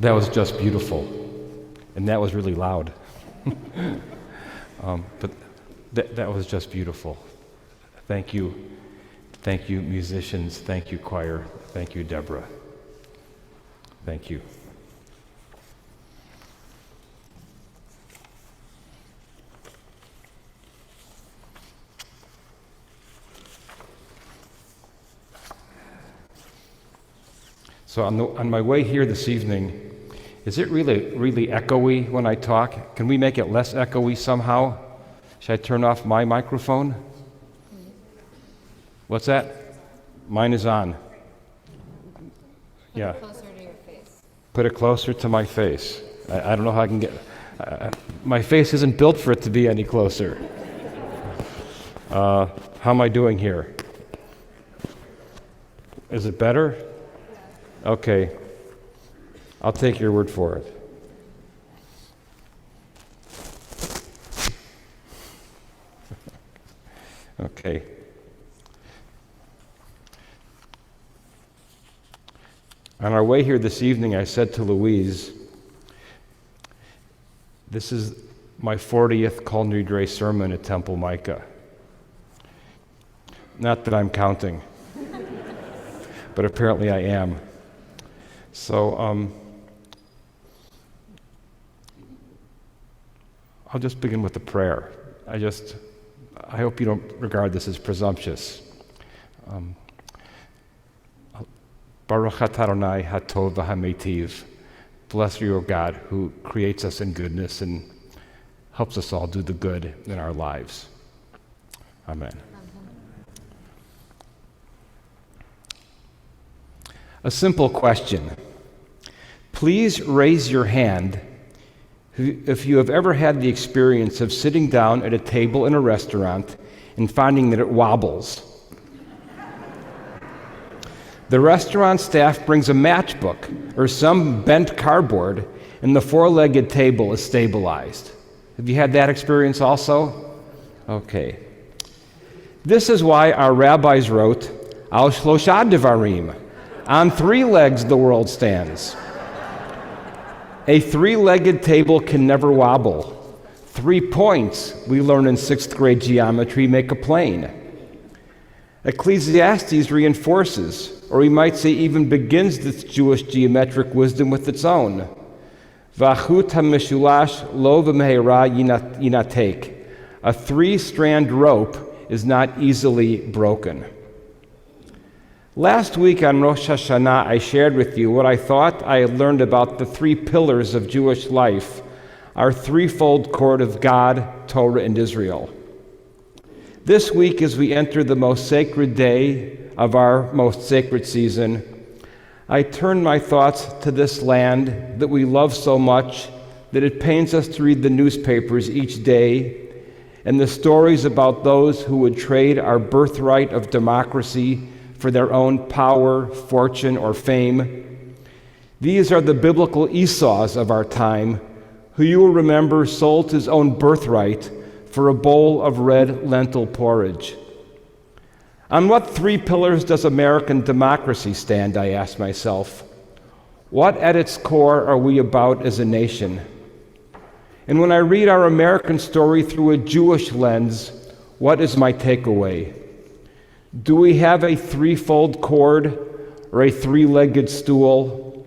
That was just beautiful. And that was really loud. But that was just beautiful. Thank you. Thank you, musicians. Thank you, choir. Thank you, Deborah. Thank you. So on my way here this evening, is it really echoey when I talk? Can we make it less echoey somehow? Should I turn off my microphone? What's that? Mine is on. Yeah. Put it closer to your face. Put it closer to my face. I don't know how I can get... my face isn't built for it to be any closer. How am I doing here? Is it better? Okay. I'll take your word for it. Okay. On our way here this evening, I said to Louise, this is my 40th Kol Nidre sermon at Temple Micah. Not that I'm counting, but apparently I am. So I'll just begin with a prayer. I hope you don't regard this as presumptuous. Baruch atah Adonai hatov v'hameitiv. Bless you, O God, who creates us in goodness and helps us all do the good in our lives. Amen. A simple question. Please raise your hand if you have ever had the experience of sitting down at a table in a restaurant and finding that it wobbles. The restaurant staff brings a matchbook or some bent cardboard, and the four-legged table is stabilized. Have you had that experience also? Okay. This is why our rabbis wrote, Al shlosha devarim. On three legs the world stands. A three-legged table can never wobble. 3 points, we learn in 6th grade geometry, make a plane. Ecclesiastes reinforces, or we might say even begins this Jewish geometric wisdom with its own. V'achut ha'mishulash lo v'meheira yinatek. A three-strand rope is not easily broken. Last week on Rosh Hashanah, I shared with you what I thought I had learned about the three pillars of Jewish life, our threefold cord of God, Torah, and Israel. This week, as we enter the most sacred day of our most sacred season, I turn my thoughts to this land that we love so much that it pains us to read the newspapers each day and the stories about those who would trade our birthright of democracy for their own power, fortune, or fame. These are the biblical Esau's of our time, who you will remember sold his own birthright for a bowl of red lentil porridge. On what three pillars does American democracy stand, I ask myself. What at its core are we about as a nation? And when I read our American story through a Jewish lens, what is my takeaway? Do we have a threefold cord or a three-legged stool?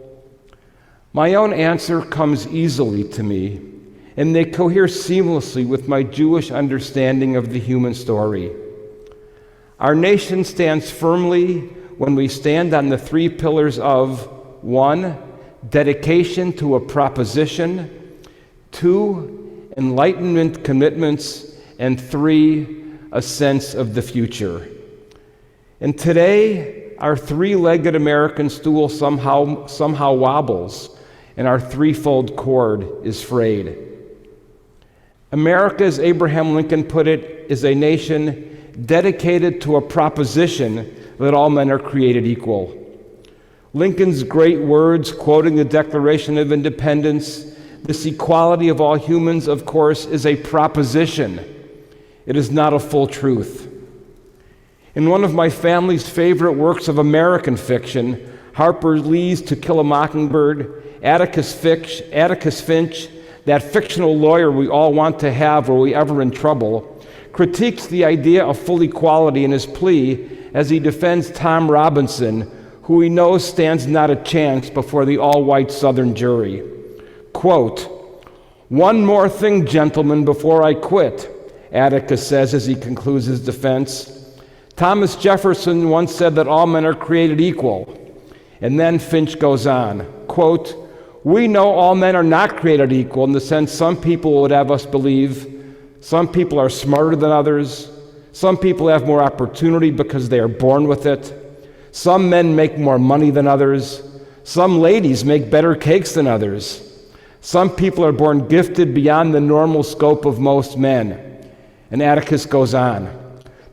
My own answer comes easily to me, and they cohere seamlessly with my Jewish understanding of the human story. Our nation stands firmly when we stand on the three pillars of 1, dedication to a proposition, 2, enlightenment commitments, and 3, a sense of the future. And today, our three-legged American stool somehow wobbles, and our threefold cord is frayed. America, as Abraham Lincoln put it, is a nation dedicated to a proposition that all men are created equal. Lincoln's great words, quoting the Declaration of Independence, this equality of all humans, of course, is a proposition. It is not a full truth. In one of my family's favorite works of American fiction, Harper Lee's To Kill a Mockingbird, Atticus Finch, that fictional lawyer we all want to have were we ever in trouble, critiques the idea of full equality in his plea as he defends Tom Robinson, who he knows stands not a chance before the all-white Southern jury. Quote, "One more thing, gentlemen, before I quit," Atticus says as he concludes his defense. Thomas Jefferson once said that all men are created equal. And then Finch goes on, quote, "We know all men are not created equal in the sense some people would have us believe. Some people are smarter than others. Some people have more opportunity because they are born with it. Some men make more money than others. Some ladies make better cakes than others. Some people are born gifted beyond the normal scope of most men." And Atticus goes on,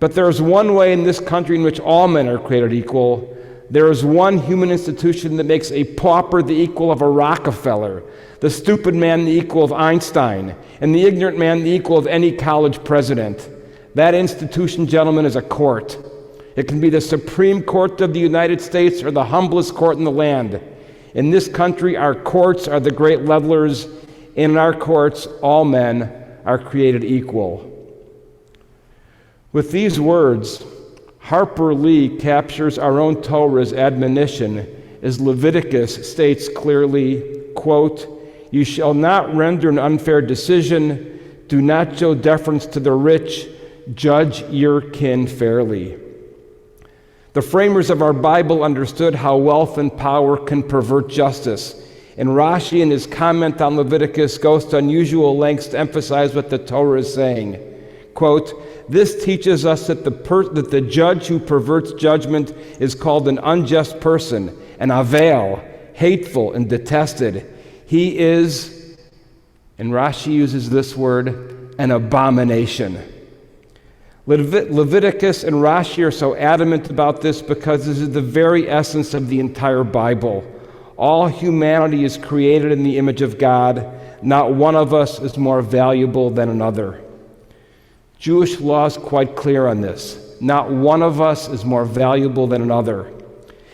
"But there is one way in this country in which all men are created equal. There is one human institution that makes a pauper the equal of a Rockefeller, the stupid man the equal of Einstein, and the ignorant man the equal of any college president. That institution, gentlemen, is a court. It can be the Supreme Court of the United States or the humblest court in the land. In this country, our courts are the great levelers. In our courts, all men are created equal." With these words, Harper Lee captures our own Torah's admonition as Leviticus states clearly, quote, "You shall not render an unfair decision. Do not show deference to the rich. Judge your kin fairly." The framers of our Bible understood how wealth and power can pervert justice, and Rashi in his comment on Leviticus goes to unusual lengths to emphasize what the Torah is saying. Quote, "This teaches us that the judge who perverts judgment is called an unjust person, an avel, hateful and detested. He is," and Rashi uses this word, "an abomination." Leviticus and Rashi are so adamant about this because this is the very essence of the entire Bible. All humanity is created in the image of God. Not one of us is more valuable than another. Jewish law is quite clear on this. Not one of us is more valuable than another.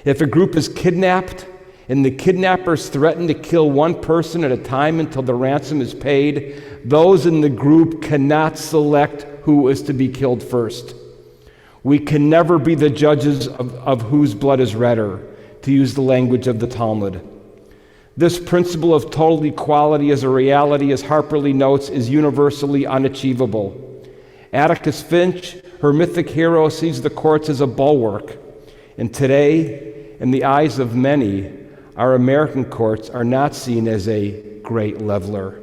If a group is kidnapped and the kidnappers threaten to kill one person at a time until the ransom is paid, those in the group cannot select who is to be killed first. We can never be the judges of whose blood is redder, to use the language of the Talmud. This principle of total equality as a reality, as Harper Lee notes, is universally unachievable. Atticus Finch, her mythic hero, sees the courts as a bulwark. And today, in the eyes of many, our American courts are not seen as a great leveler.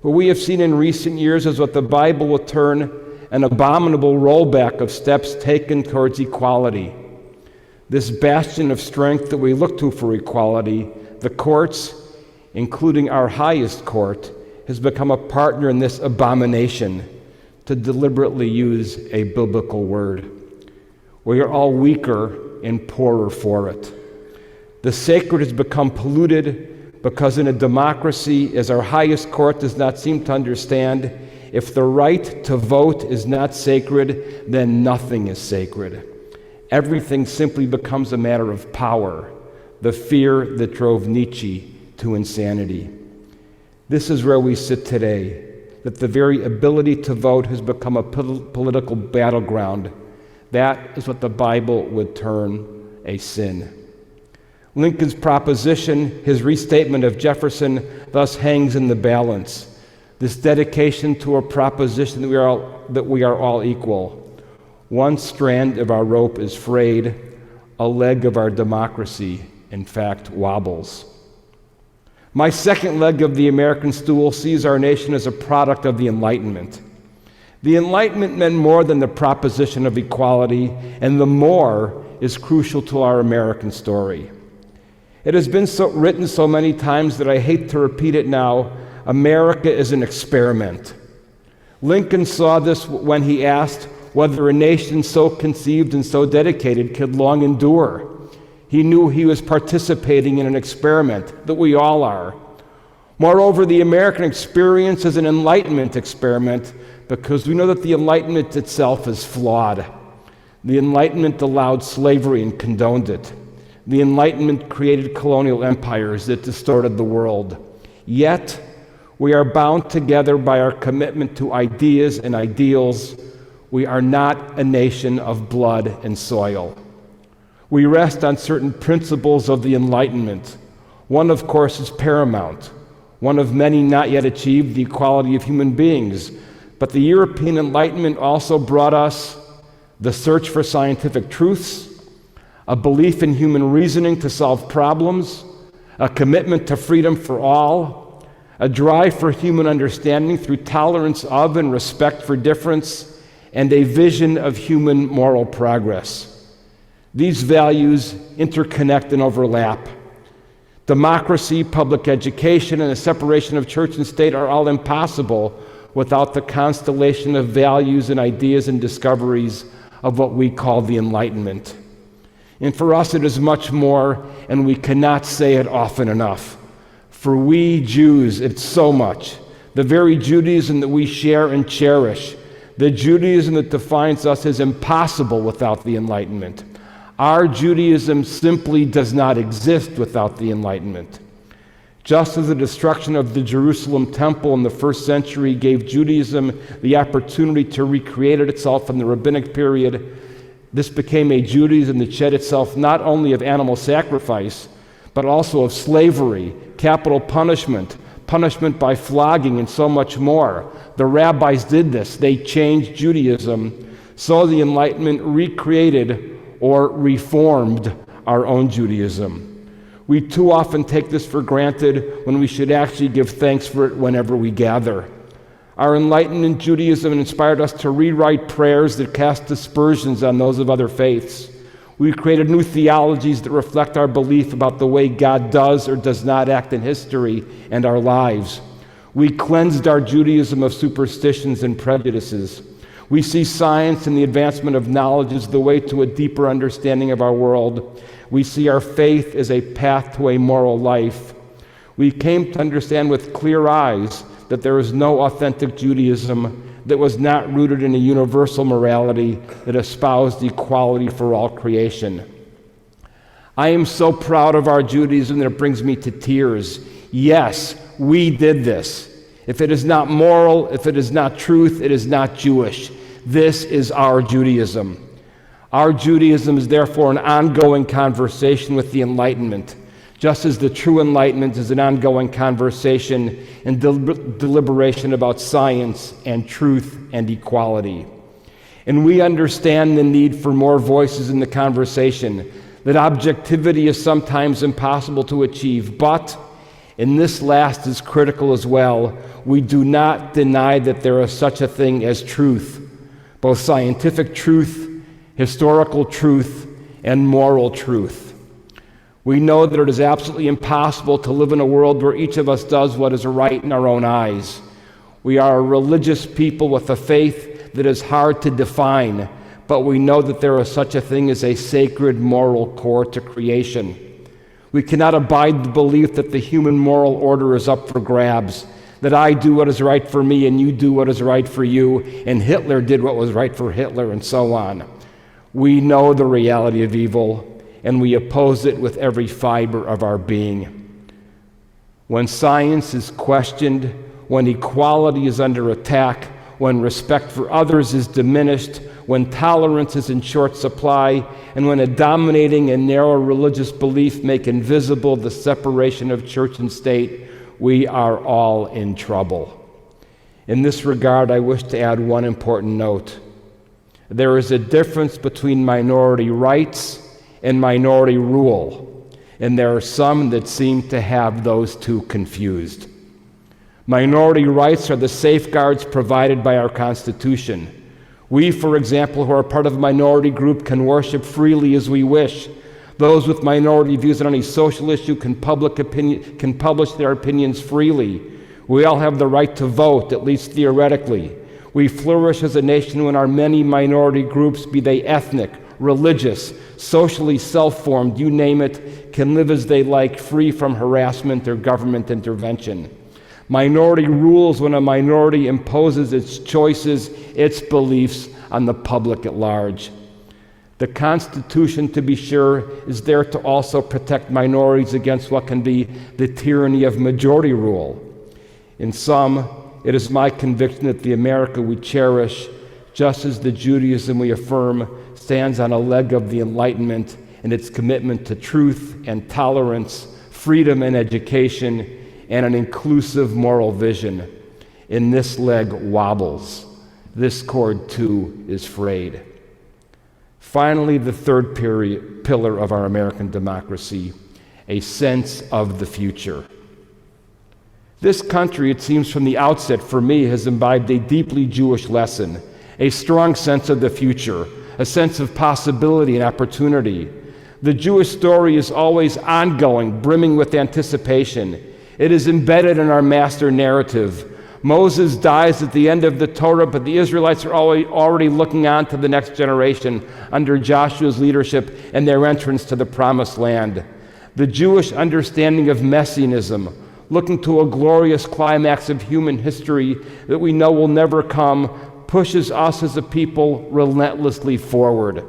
What we have seen in recent years is what the Bible will term an abominable rollback of steps taken towards equality. This bastion of strength that we look to for equality, the courts, including our highest court, has become a partner in this abomination, to deliberately use a biblical word. We are all weaker and poorer for it. The sacred has become polluted because in a democracy, as our highest court does not seem to understand, if the right to vote is not sacred, then nothing is sacred. Everything simply becomes a matter of power, the fear that drove Nietzsche to insanity. This is where we sit today, that the very ability to vote has become a political battleground. That is what the Bible would term a sin. Lincoln's proposition, his restatement of Jefferson, thus hangs in the balance. This dedication to a proposition that we are all equal. One strand of our rope is frayed, a leg of our democracy, in fact, wobbles. My second leg of the American stool sees our nation as a product of the Enlightenment. The Enlightenment meant more than the proposition of equality, and the more is crucial to our American story. It has been written so many times that I hate to repeat it now. America is an experiment. Lincoln saw this when he asked whether a nation so conceived and so dedicated could long endure. He knew he was participating in an experiment, that we all are. Moreover, the American experience is an Enlightenment experiment because we know that the Enlightenment itself is flawed. The Enlightenment allowed slavery and condoned it. The Enlightenment created colonial empires that distorted the world. Yet, we are bound together by our commitment to ideas and ideals. We are not a nation of blood and soil. We rest on certain principles of the Enlightenment. One, of course, is paramount. One of many not yet achieved, the equality of human beings. But the European Enlightenment also brought us the search for scientific truths, a belief in human reasoning to solve problems, a commitment to freedom for all, a drive for human understanding through tolerance of and respect for difference, and a vision of human moral progress. These values interconnect and overlap. Democracy, public education, and the separation of church and state are all impossible without the constellation of values and ideas and discoveries of what we call the Enlightenment. And for us it is much more, and we cannot say it often enough. For we Jews, it's so much. The very Judaism that we share and cherish, the Judaism that defines us, is impossible without the Enlightenment. Our Judaism simply does not exist without the Enlightenment. Just as the destruction of the Jerusalem temple in the first century gave Judaism the opportunity to recreate itself in the rabbinic period, this became a Judaism that shed itself not only of animal sacrifice, but also of slavery, capital punishment, punishment by flogging, and so much more. The rabbis did this. They changed Judaism. So the Enlightenment recreated or reformed our own Judaism. We too often take this for granted when we should actually give thanks for it whenever we gather. Our Enlightenment Judaism inspired us to rewrite prayers that cast aspersions on those of other faiths. We created new theologies that reflect our belief about the way God does or does not act in history and our lives. We cleansed our Judaism of superstitions and prejudices. We see science and the advancement of knowledge as the way to a deeper understanding of our world. We see our faith as a path to a moral life. We came to understand with clear eyes that there is no authentic Judaism that was not rooted in a universal morality that espoused equality for all creation. I am so proud of our Judaism that it brings me to tears. Yes, we did this. If it is not moral, if it is not truth, it is not Jewish. This is our Judaism. Our Judaism is therefore an ongoing conversation with the Enlightenment, just as the true Enlightenment is an ongoing conversation and deliberation about science and truth and equality. And we understand the need for more voices in the conversation, that objectivity is sometimes impossible to achieve, but, and this last is critical as well, we do not deny that there is such a thing as truth, both scientific truth, historical truth, and moral truth. We know that it is absolutely impossible to live in a world where each of us does what is right in our own eyes. We are a religious people with a faith that is hard to define, but we know that there is such a thing as a sacred moral core to creation. We cannot abide the belief that the human moral order is up for grabs, that I do what is right for me and you do what is right for you, and Hitler did what was right for Hitler, and so on. We know the reality of evil, and we oppose it with every fiber of our being. When science is questioned, when equality is under attack, when respect for others is diminished, when tolerance is in short supply, and when a dominating and narrow religious belief make invisible the separation of church and state, we are all in trouble. In this regard, I wish to add one important note. There is a difference between minority rights and minority rule, and there are some that seem to have those two confused. Minority rights are the safeguards provided by our Constitution. We, for example, who are part of a minority group, can worship freely as we wish. Those with minority views on any social issue can publish their opinions freely. We all have the right to vote, at least theoretically. We flourish as a nation when our many minority groups, be they ethnic, religious, socially self-formed, you name it, can live as they like, free from harassment or government intervention. Minority rules when a minority imposes its choices, its beliefs on the public at large. The Constitution, to be sure, is there to also protect minorities against what can be the tyranny of majority rule. In sum, it is my conviction that the America we cherish, just as the Judaism we affirm, stands on a leg of the Enlightenment in its commitment to truth and tolerance, freedom and education, and an inclusive moral vision. In this leg wobbles. This cord, too, is frayed. Finally, the third pillar of our American democracy, a sense of the future. This country, it seems from the outset for me, has imbibed a deeply Jewish lesson, a strong sense of the future, a sense of possibility and opportunity. The Jewish story is always ongoing, brimming with anticipation. It is embedded in our master narrative. Moses dies at the end of the Torah, but the Israelites are already looking on to the next generation under Joshua's leadership and their entrance to the Promised Land. The Jewish understanding of messianism, looking to a glorious climax of human history that we know will never come, pushes us as a people relentlessly forward.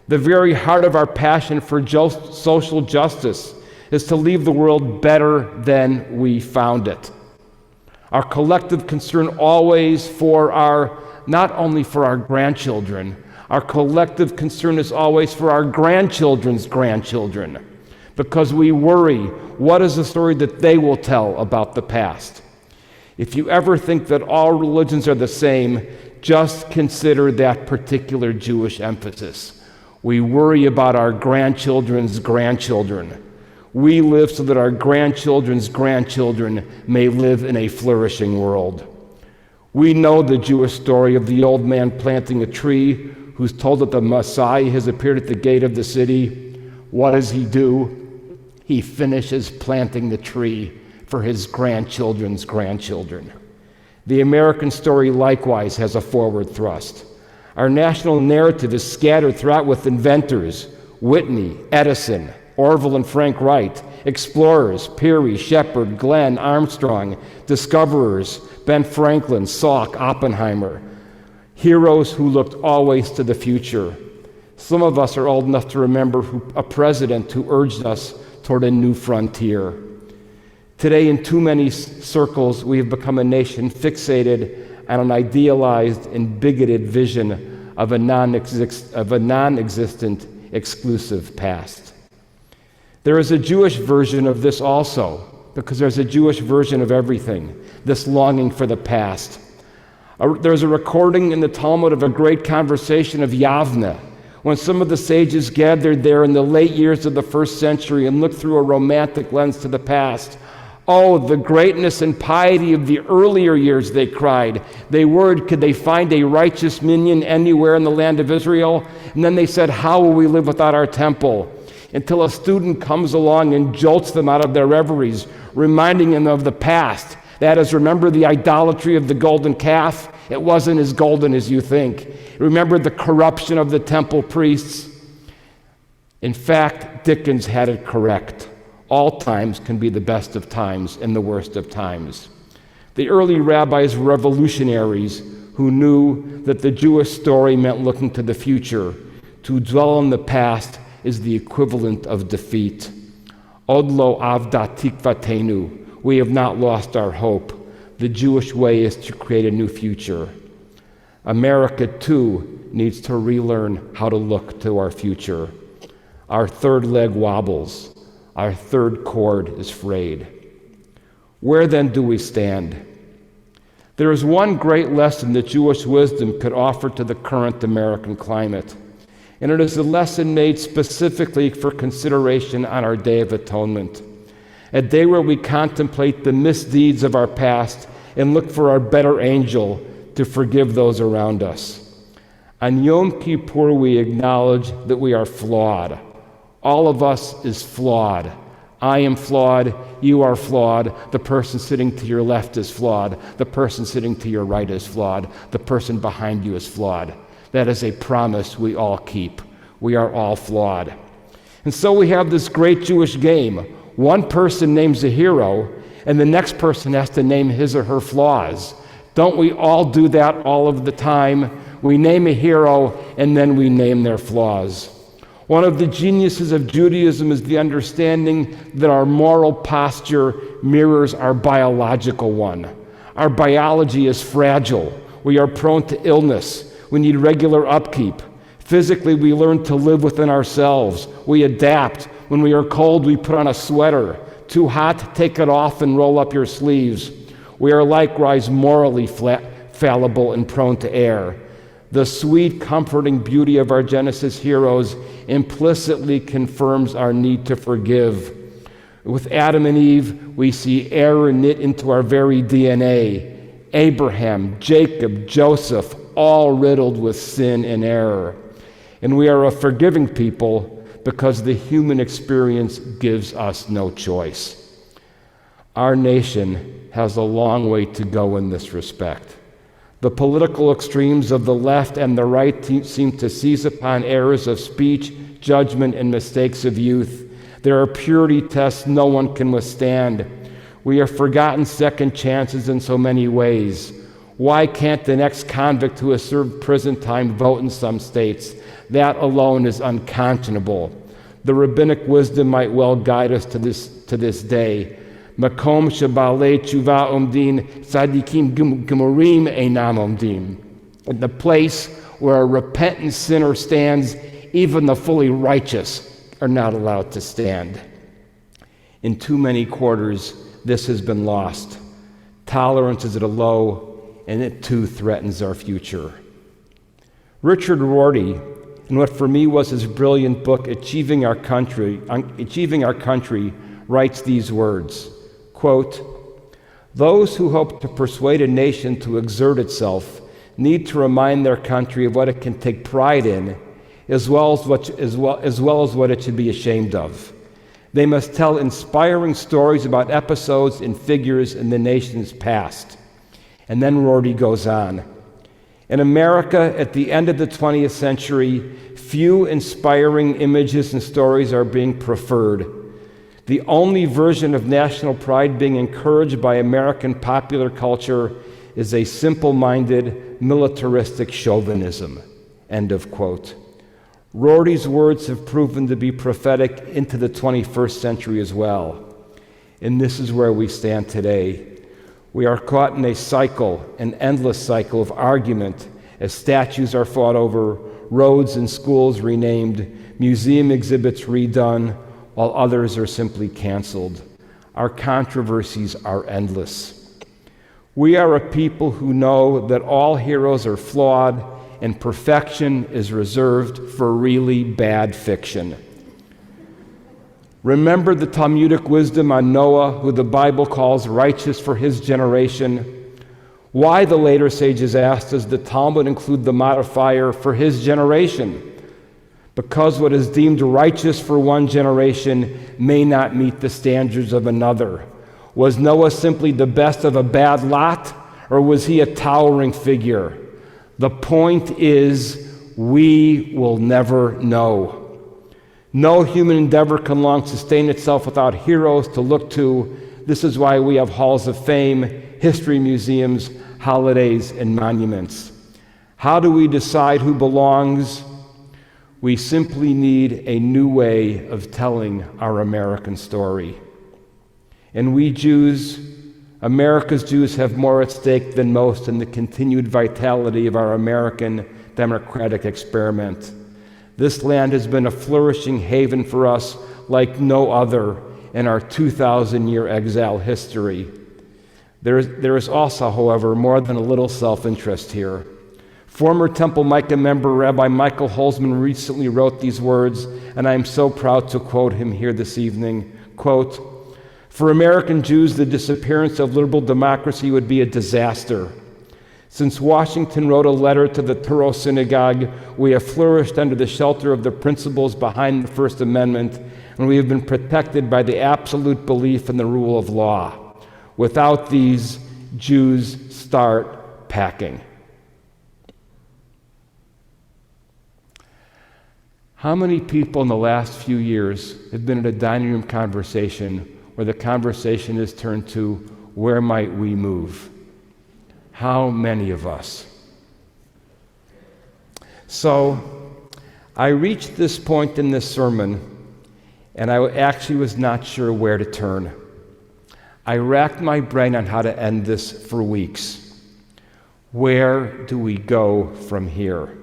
The very heart of our passion for social justice is to leave the world better than we found it. Our collective concern always not only for our grandchildren, our collective concern is always for our grandchildren's grandchildren, because we worry, what is the story that they will tell about the past? If you ever think that all religions are the same, just consider that particular Jewish emphasis. We worry about our grandchildren's grandchildren. We live so that our grandchildren's grandchildren may live in a flourishing world. We know the Jewish story of the old man planting a tree who's told that the Messiah has appeared at the gate of the city. What does he do? He finishes planting the tree for his grandchildren's grandchildren. The American story likewise has a forward thrust. Our national narrative is scattered throughout with inventors, Whitney, Edison, Orville and Frank Wright, explorers, Peary, Shepard, Glenn, Armstrong, discoverers, Ben Franklin, Salk, Oppenheimer, heroes who looked always to the future. Some of us are old enough to remember a president who urged us toward a new frontier. Today, in too many circles, we have become a nation fixated on an idealized and bigoted vision of a non-existent, exclusive past. There is a Jewish version of this also, because there's a Jewish version of everything, this longing for the past. There's a recording in the Talmud of a great conversation of Yavne, when some of the sages gathered there in the late years of the first century and looked through a romantic lens to the past. Oh, the greatness and piety of the earlier years, they cried. They worried, could they find a righteous minyan anywhere in the land of Israel? And then they said, how will we live without our temple? Until a student comes along and jolts them out of their reveries, reminding them of the past. That is, remember the idolatry of the golden calf? It wasn't as golden as you think. Remember the corruption of the temple priests? In fact, Dickens had it correct. All times can be the best of times and the worst of times. The early rabbis were revolutionaries who knew that the Jewish story meant looking to the future. To dwell on the past is the equivalent of defeat. Od lo avda tikvatenu. We have not lost our hope. The Jewish way is to create a new future. America, too, needs to relearn how to look to our future. Our third leg wobbles. Our third cord is frayed. Where then do we stand? There is one great lesson that Jewish wisdom could offer to the current American climate, and it is a lesson made specifically for consideration on our Day of Atonement, a day where we contemplate the misdeeds of our past and look for our better angel to forgive those around us. On Yom Kippur, we acknowledge that we are flawed. All of us is flawed. I am flawed, you are flawed, the person sitting to your left is flawed, the person sitting to your right is flawed, the person behind you is flawed. That is a promise we all keep. We are all flawed. And so we have this great Jewish game. One person names a hero, and the next person has to name his or her flaws. Don't we all do that all of the time? We name a hero, and then we name their flaws. One of the geniuses of Judaism is the understanding that our moral posture mirrors our biological one. Our biology is fragile. We are prone to illness. We need regular upkeep. Physically, we learn to live within ourselves. We adapt. When we are cold, we put on a sweater. Too hot, take it off and roll up your sleeves. We are likewise morally fallible and prone to err. The sweet, comforting beauty of our Genesis heroes implicitly confirms our need to forgive. With Adam and Eve, we see error knit into our very DNA. Abraham, Jacob, Joseph, all riddled with sin and error. And we are a forgiving people because the human experience gives us no choice. Our nation has a long way to go in this respect. The political extremes of the left and the right seem to seize upon errors of speech, judgment, and mistakes of youth. There are purity tests no one can withstand. We have forgotten second chances in so many ways. Why can't the next convict who has served prison time vote in some states? That alone is unconscionable. The rabbinic wisdom might well guide us to this day. Makom shebalei tshuva omdin, tzadikim gemurim einam omdim. In the place where a repentant sinner stands, even the fully righteous are not allowed to stand. In too many quarters, this has been lost. Tolerance is at a low, and it too threatens our future. Richard Rorty, in what for me was his brilliant book, Achieving Our Country, writes these words, quote, "Those who hope to persuade a nation to exert itself need to remind their country of what it can take pride in, as well as what it should be ashamed of. They must tell inspiring stories about episodes and figures in the nation's past." And then Rorty goes on. In America, at the end of the 20th century, few inspiring images and stories are being preferred. The only version of national pride being encouraged by American popular culture is a simple-minded, militaristic chauvinism. End of quote. Rorty's words have proven to be prophetic into the 21st century as well. And this is where we stand today. We are caught in a cycle, an endless cycle of argument, as statues are fought over, roads and schools renamed, museum exhibits redone, while others are simply canceled. Our controversies are endless. We are a people who know that all heroes are flawed and perfection is reserved for really bad fiction. Remember the Talmudic wisdom on Noah, who the Bible calls righteous for his generation. Why, the later sages asked, does the Talmud include the modifier for his generation? Because what is deemed righteous for one generation may not meet the standards of another. Was Noah simply the best of a bad lot, or was he a towering figure? The point is, we will never know. No human endeavor can long sustain itself without heroes to look to. This is why we have halls of fame, history museums, holidays, and monuments. How do we decide who belongs? We simply need a new way of telling our American story. And we Jews, America's Jews, have more at stake than most in the continued vitality of our American democratic experiment. This land has been a flourishing haven for us like no other in our 2,000-year exile history. There is also, however, more than a little self-interest here. Former Temple Micah member Rabbi Michael Holzman recently wrote these words, and I am so proud to quote him here this evening. Quote, "For American Jews, the disappearance of liberal democracy would be a disaster. Since Washington wrote a letter to the Touro Synagogue, we have flourished under the shelter of the principles behind the First Amendment, and we have been protected by the absolute belief in the rule of law. Without these, Jews start packing." How many people in the last few years have been at a dining room conversation where the conversation is turned to, where might we move? How many of us? So I reached this point in this sermon, and I actually was not sure where to turn. I racked my brain on how to end this for weeks. Where do we go from here?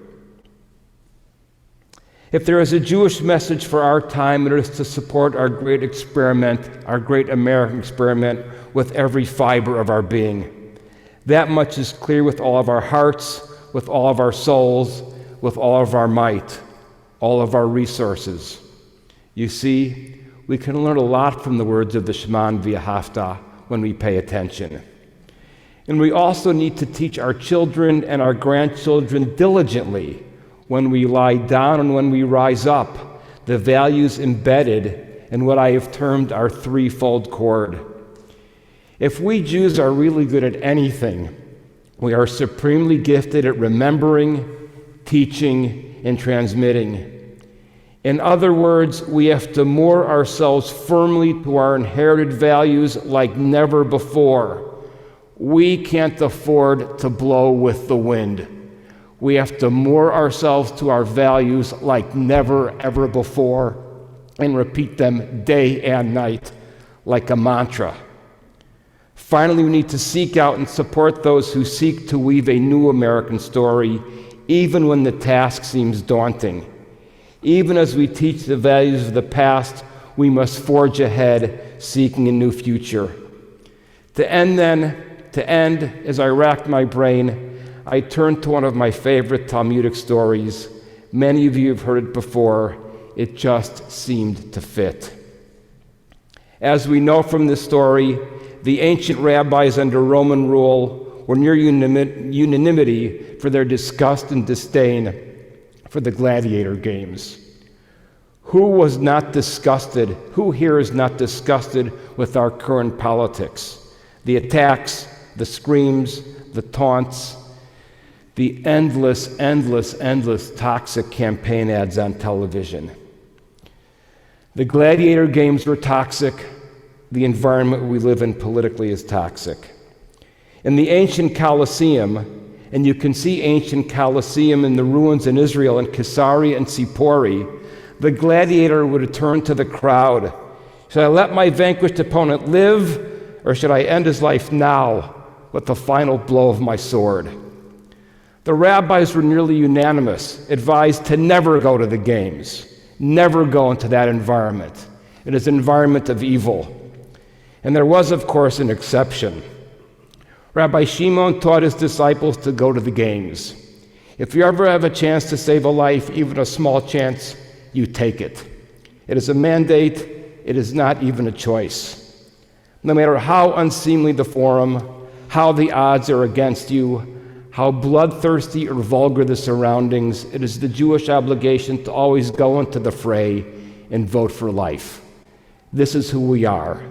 If there is a Jewish message for our time, it is to support our great experiment, our great American experiment, with every fiber of our being. That much is clear with all of our hearts, with all of our souls, with all of our might, all of our resources. You see, we can learn a lot from the words of the Shema and V'ahavta when we pay attention. And we also need to teach our children and our grandchildren diligently, when we lie down and when we rise up, the values embedded in what I have termed our threefold cord. If we Jews are really good at anything, we are supremely gifted at remembering, teaching, and transmitting. In other words, we have to moor ourselves firmly to our inherited values like never before. We can't afford to blow with the wind. We have to moor ourselves to our values like never, ever before, and repeat them day and night like a mantra. Finally, we need to seek out and support those who seek to weave a new American story, even when the task seems daunting. Even as we teach the values of the past, we must forge ahead, seeking a new future. To end, as I racked my brain, I turned to one of my favorite Talmudic stories. Many of you have heard it before. It just seemed to fit. As we know from this story, the ancient rabbis under Roman rule were near unanimity for their disgust and disdain for the gladiator games. Who was not disgusted? Who here is not disgusted with our current politics? The attacks, the screams, the taunts, the endless toxic campaign ads on television. The gladiator games were toxic. The environment we live in politically is toxic. In the ancient Colosseum, and you can see ancient Colosseum in the ruins in Israel in Caesarea and Sipori, the gladiator would turn to the crowd. Should I let my vanquished opponent live, or should I end his life now with the final blow of my sword? The rabbis were nearly unanimous, advised to never go to the games, never go into that environment. It is an environment of evil. And there was, of course, an exception. Rabbi Shimon taught his disciples to go to the games. If you ever have a chance to save a life, even a small chance, you take it. It is a mandate. It is not even a choice. No matter how unseemly the forum, how the odds are against you, how bloodthirsty or vulgar the surroundings, it is the Jewish obligation to always go into the fray and vote for life. This is who we are.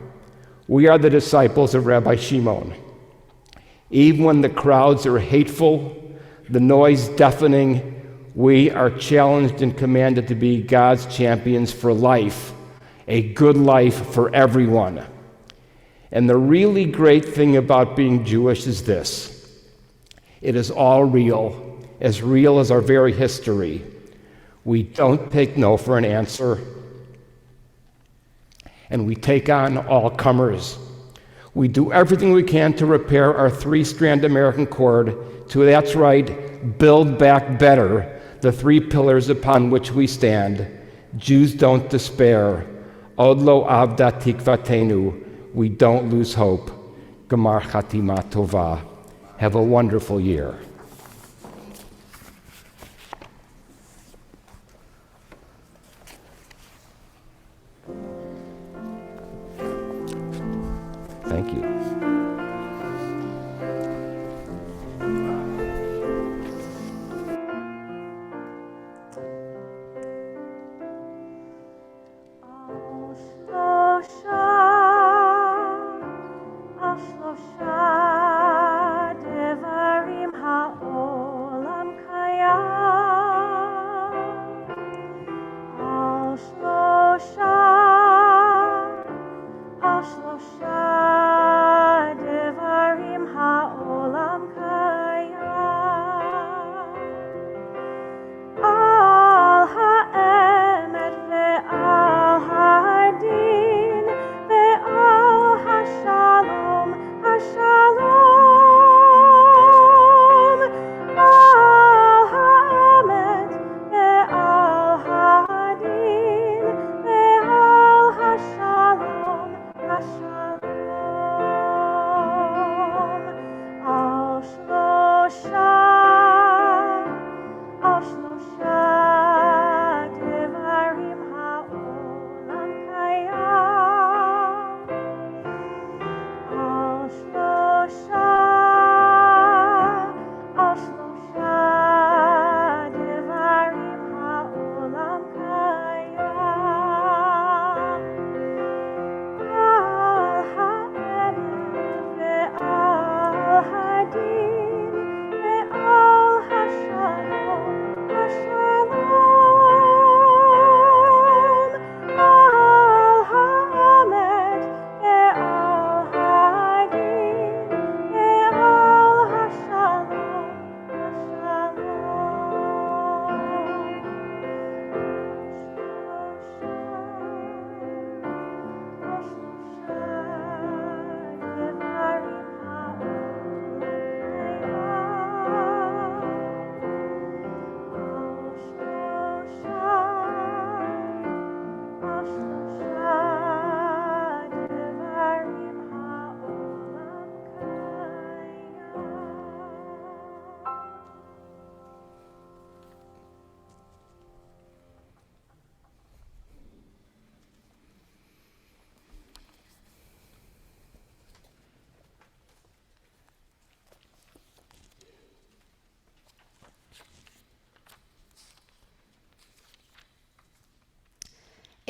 We are the disciples of Rabbi Shimon. Even when the crowds are hateful, the noise deafening, we are challenged and commanded to be God's champions for life, a good life for everyone. And the really great thing about being Jewish is this: it is all real as our very history. We don't take no for an answer, and we take on all comers. We do everything we can to repair our three-strand American cord to, that's right, build back better the three pillars upon which we stand. Jews don't despair. Od lo avda tikvatenu. We don't lose hope. Gamar chatima tova. Have a wonderful year. Thank you. Ashlosha devarim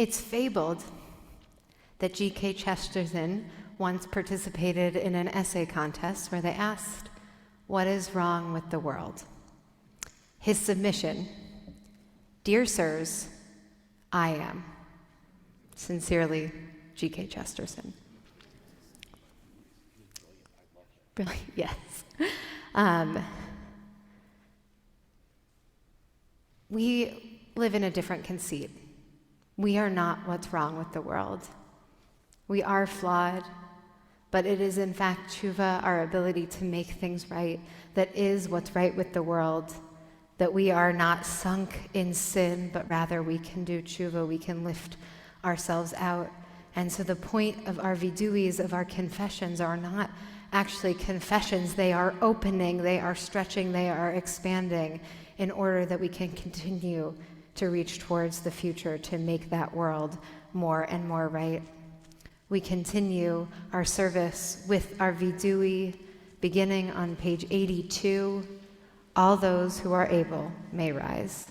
It's fabled that G.K. Chesterton once participated in an essay contest where they asked, "What is wrong with the world?" His submission, "Dear sirs, I am." Sincerely, G.K. Chesterton. Brilliant, yes. We live in a different conceit. We are not what's wrong with the world. We are flawed, but it is in fact tshuva, our ability to make things right, that is what's right with the world, that we are not sunk in sin, but rather we can do tshuva, we can lift ourselves out. And so the point of our viduis, of our confessions, are not actually confessions. They are opening, they are stretching, they are expanding in order that we can continue to reach towards the future, to make that world more and more right. We continue our service with our vidui, beginning on page 82. All those who are able may rise.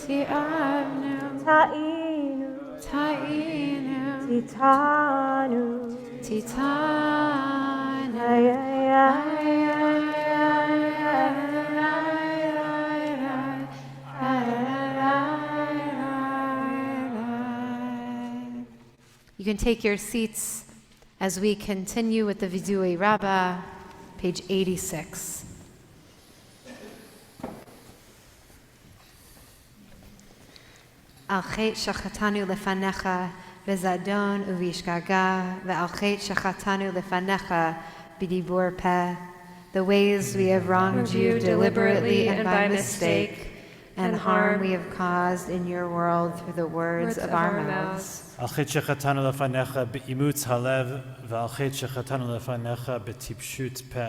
Tiavnu, Tainu, Titanu, Titanu, ay, ay, ay, You can take your seats as we continue with the Vidui Rabbah, page 86. Al chet shachatanu lefanecha bezadon uvishgaga ve'al chet shachatanu lefanecha b'dibur peh. The ways we have wronged you deliberately and by mistake, and harm we have caused in your world through the words of our mouths. על חטא שחטאנו לפניך באימוץ הלב ועל חטא שחטאנו לפניך בטיפשות פה.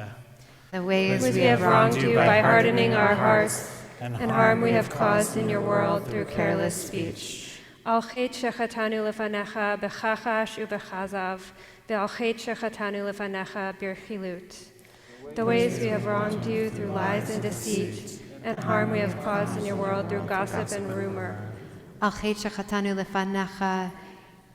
The ways we have wronged you by hardening our hearts, and harm we have caused in your world through careless speech. Al chet shechatanu lefanecha bechachash ubechazav, ve'al chet shechatanu lefanecha birchilut. The ways we have wronged you through lies and deceit, and harm we have caused in your world through gossip and rumor. Al chet shechatanu lefanecha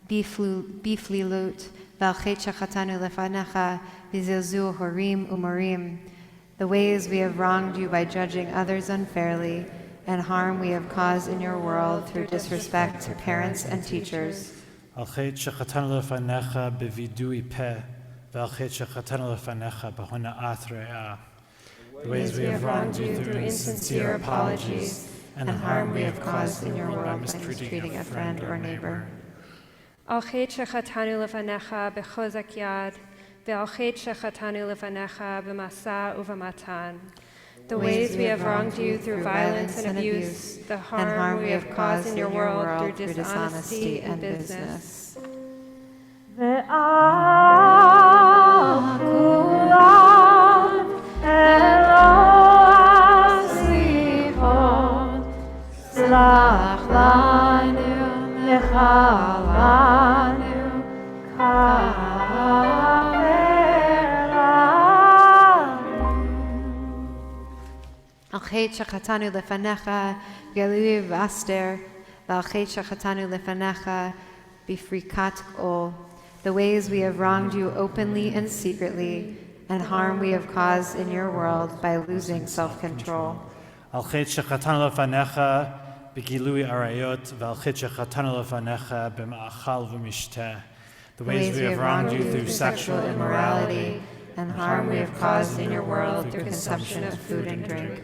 biflilut, ve'al chet shechatanu lefanecha bizilzul horim umorim. The ways we have wronged you by judging others unfairly, and harm we have caused in your world through disrespect to parents and teachers. על חטא שחטאנו לפניך בווידוי פה ועל חטא שחטאנו לפניך בהונאת רעה. The ways we have wronged you through insincere apologies, and harm we have caused in your world by mistreating a friend or neighbor. Al chet shechatanu lefanecha bechozak yad, ve'al chet shechatanu lefanecha b'masa uv'matan. The ways we have wronged you through violence and abuse, the harm we have caused in your world through dishonesty and business. Slach lanu, lecha lanu, kaver lanu. Al chet shechatanu lefanecha galui v'aster, ve'al chet shechatanu lefanecha bifrikat ol. The ways we have wronged you openly and secretly, and harm we have caused in your world by losing self-control. על חטא שחטאנו לפניך בגילוי עריות ועל חטא שחטאנו לפניך במאכל ומשתה. The ways we have wronged you through sexual immorality, and harm we have caused in your world through consumption of food and drink.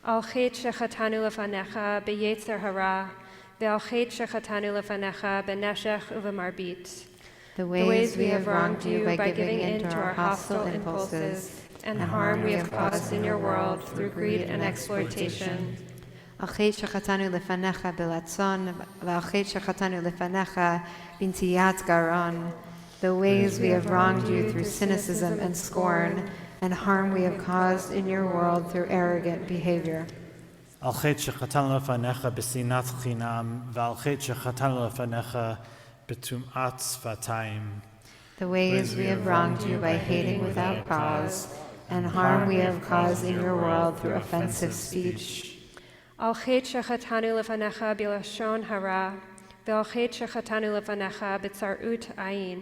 Al chet shechatanu lefanecha beyetzer hara, ve'al chet shechatanu lefanecha beneshech uv'marbit. The ways we have wronged you by giving in to our hostile impulses, and harm we have caused in your world through greed and exploitation. Al chet shechatanu lefanecha belatzon, ve'al chet shechatanu lefanecha b'ntiyat garon. The ways we have wronged you through cynicism and scorn, and harm we have caused in your world through arrogant behavior. על חטא שחטאנו לפניך בשנאת חינם ועל חטא שחטאנו לפניך בטומאת שפתיים. The ways we have wronged you by hating without cause, and harm we have caused in your world through offensive speech. Al chet shechatanu lefanecha b'lashon hara, ve'al chet shechatanu lefanecha b'tzarut ayin.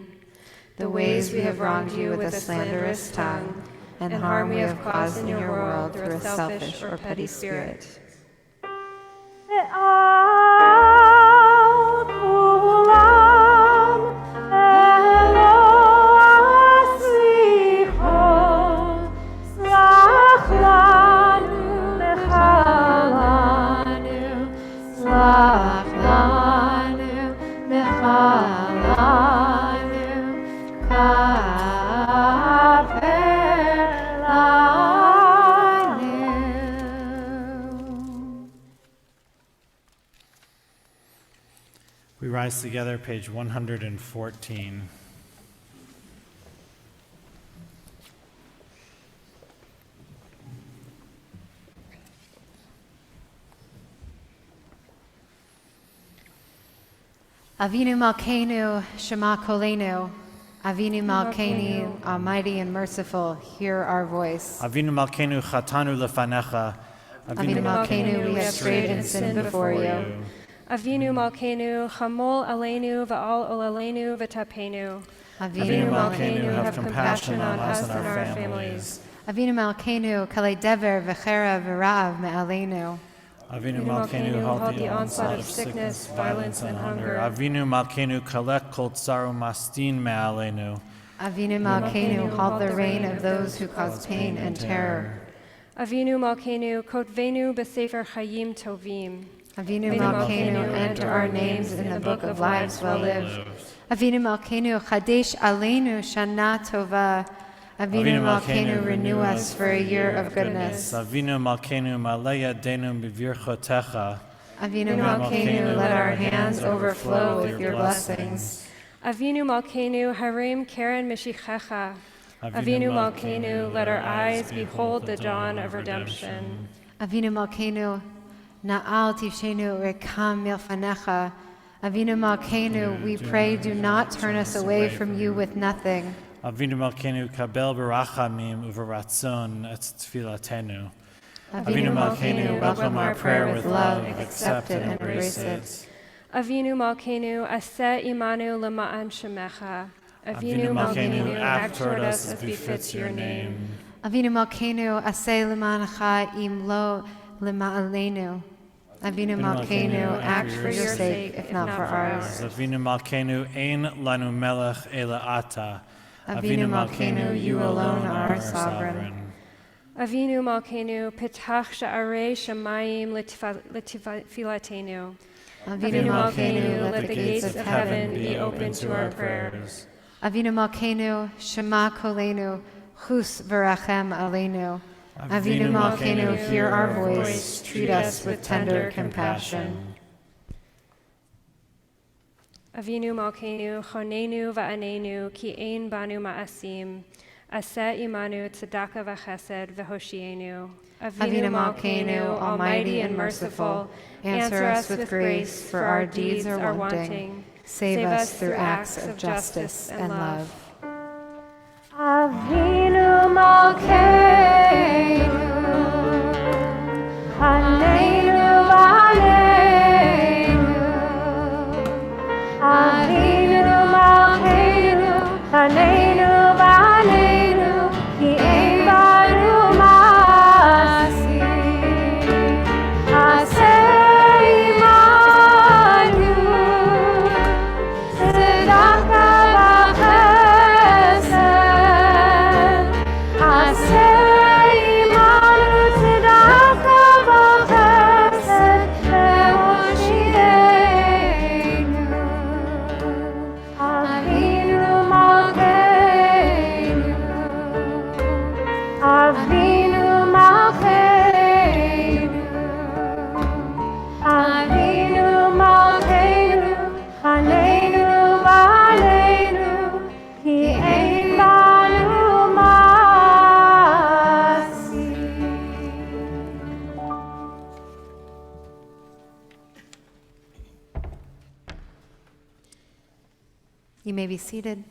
The ways we have wronged you with a slanderous tongue, and harm we have caused in your world through a selfish or petty spirit. We rise together, page 114. Avinu Malkeinu, Shema Kolenu. Avinu Malkeinu, Almighty and merciful, hear our voice. Avinu Malkeinu chatanu lefanecha. Avinu Malkeinu, we have strayed and sinned before you. Avinu Malkeinu, Chamol Aleinu, Va'al Olaleinu, V'tapenu. Avinu Malkeinu, have compassion on us and our families. Avinu Malkeinu, Kalei Dever, V'chera, V'ra'av, Me'aleinu. Avinu Malkeinu, halt the onslaught of sickness, violence, and hunger. Avinu Malkeinu, kalek kol tsaru mastin me'aleinu. Avinu Malkeinu, halt the reign of those who cause pain and terror. Avinu Malkeinu, Kotvenu B'Sefer Chayim Tovim. Avinu Malkeinu, enter our names in the book of lives well lived. Avinu Malkeinu, Chadesh Aleinu, Shana Tova. Avinu Malkeinu, renew us for a year of goodness. Avinu Malkeinu, malei yadeinu b'virchotecha. Avinu Malkeinu, let our hands overflow with your blessings. Avinu Malkeinu, Harim Karen Mishichecha. Avinu Malkeinu, let our eyes behold the dawn of redemption. Avinu Malkeinu, Na'al Tifshenu Rekam Milfanecha. Avinu Malkeinu, we pray, do not turn us away from you with nothing. Avinu Malkeinu, kabel b'rachamim uv'ratzon et tfilatenu. Avinu Malkeinu, welcome our prayer with love, accept it and embrace it. Avinu Malkeinu, Aseh imanu lema'an shemecha. Avinu Malkeinu, act toward us as befits your name. Avinu Malkeinu, Aseh Lemancha im lo lema'aleinu. Avinu Malkeinu, act for your sake, if not for ours. Avinu Malkeinu, ein lanu melech ela ata. Avinu Malkeinu, you alone are sovereign. Avinu Malkeinu, Petach sha'arei shamayim l'tfilatenu. Avinu Malkeinu, let the gates of heaven be open to our prayers. Avinu Malkeinu, Shema kolenu, chus v'rachem aleinu. Avinu Malkeinu, hear our voice, treat us with tender compassion. Avinu Malkeinu, Chonenu va'anenu, ki ein banu ma'asim, Aseh imanu tzedakah v'chesed v'hoshienu. Avinu Malkeinu, almighty and merciful, answer us with grace, for our deeds are wanting. Save us through acts of justice and love. Avinu Malkeinu, Haneinu V'Aneinu. Avinu Malkeinu, Haneinu V'Aneinu, Ki ein banu ma'asim. Aseh imanu, tzedakah v'chesed. Aseh imanu, tzedakah v'chesed, ve'hoshienu. Avinu Malkeinu, Avinu Malkeinu, Avinu Malkeinu, Haneinu V'Aneinu, Ki ein banu ma'asim. You may be seated.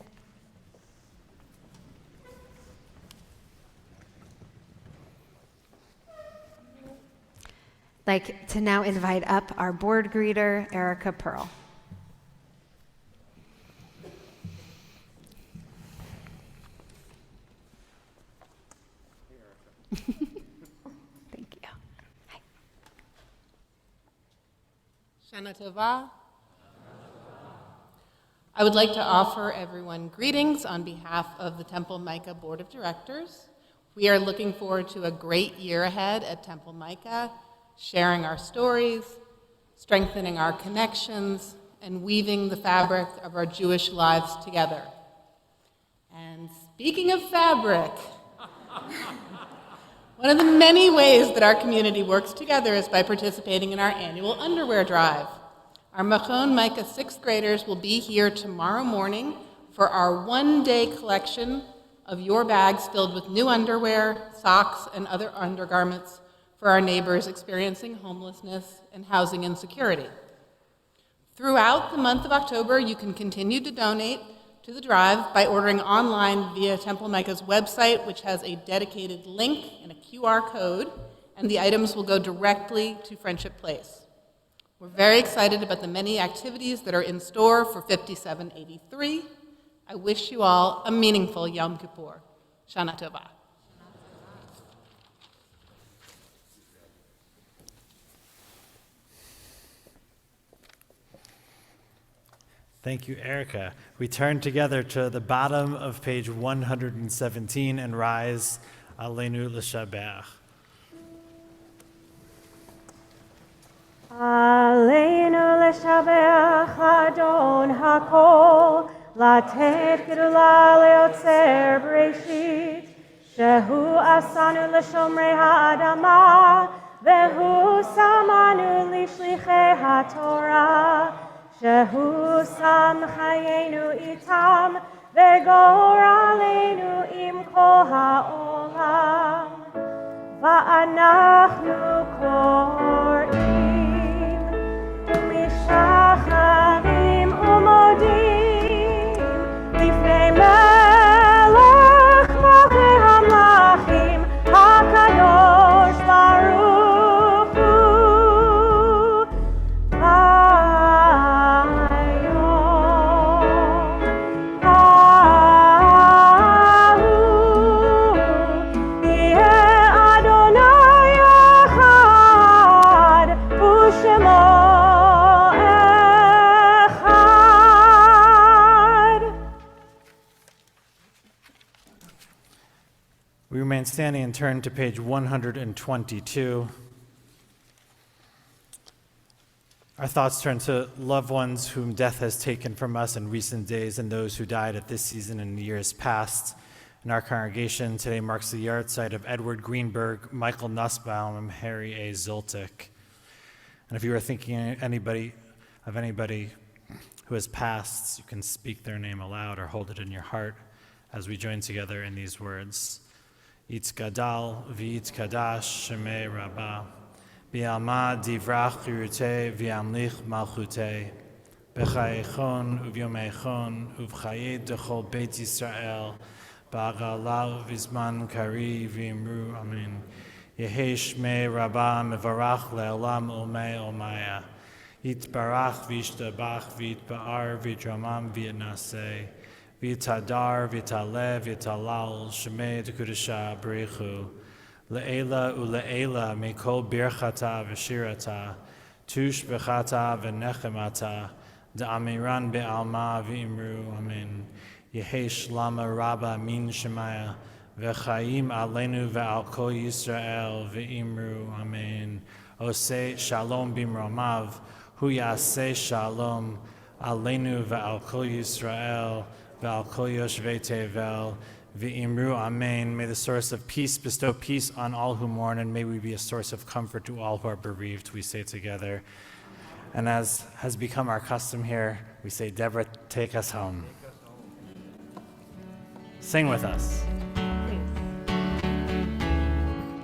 I'd like to now invite up our board greeter, Erica Pearl. Thank you. Hi. Shana Tova. I would like to offer everyone greetings on behalf of the Temple Micah Board of Directors. We are looking forward to a great year ahead at Temple Micah, sharing our stories, strengthening our connections, and weaving the fabric of our Jewish lives together. And speaking of fabric, one of the many ways that our community works together is by participating in our annual underwear drive. Our Machon Micah 6th graders will be here tomorrow morning for our one-day collection of your bags filled with new underwear, socks, and other undergarments for our neighbors experiencing homelessness and housing insecurity. Throughout the month of October, you can continue to donate to the drive by ordering online via Temple Micah's website, which has a dedicated link and a QR code, and the items will go directly to Friendship Place. We're very excited about the many activities that are in store for 5783. I wish you all a meaningful Yom Kippur. Shana Tova. Thank you, Erica. We turn together to the bottom of page 117 and rise Aleinu L'Shabach. Aleinu l'shabech Adon hakol, latet gedula leotzer breshit, shehu asanu l'shomrei ha'adama, vehu samanu l'shlichei ha'torah, shehu sam chayenu itam, vegor aleinu im kol ha'olam, va'anachnu kor'im. Shacharim umodim lifnei melech malchei hamlachim hakadosh baruch hu hayom hahu yeh Adonai echad u'shemo. We remain standing and turn to page 122. Our thoughts turn to loved ones whom death has taken from us in recent days and those who died at this season and years past. In our congregation, today marks the yahrzeit of Edward Greenberg, Michael Nussbaum, and Harry A. Zoltik. And if you are thinking of anybody who has passed, you can speak their name aloud or hold it in your heart as we join together in these words. Yitzgadal v'yitzkadash shemei rabbah, bi'alma divrach chirutei v'yamlich malchutei, b'chayechon uvyomechon uv'chayed dechol beit Yisrael, ba'agala v'zman kari v'imru amen. Yehei shmei rabbah mevarach le'olam umei omaya, yitbarach v'yishtabach v'yitba'ar v'yitramam v'yitnaseh, V'yitadar, v'yitaleh, v'yitalal, shemei d'kudesha b'richu, le'ela u'le'ela mikol birchata v'shirata, tush b'chata v'nechemata, da'amiran be'alma v'imru, amen. Yehei shlama rabba min shemaya, v'chaim aleinu ve'al kol Yisrael v'imru, amen. Oseh shalom b'imromav, hu yaseh shalom, aleinu ve'al kol Yisrael, Val kol yoshvei tevel, v'imru amen. May the source of peace bestow peace on all who mourn, and may we be a source of comfort to all who are bereaved, we say together. And as has become our custom here, we say, Deborah, take us home. Sing with us.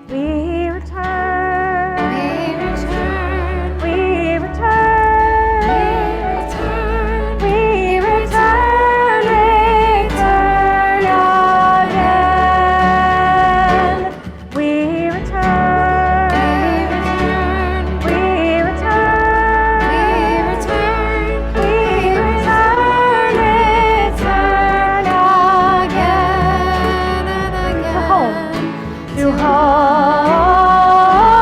We return, we return, we return. To home.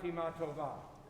Khatima Tova.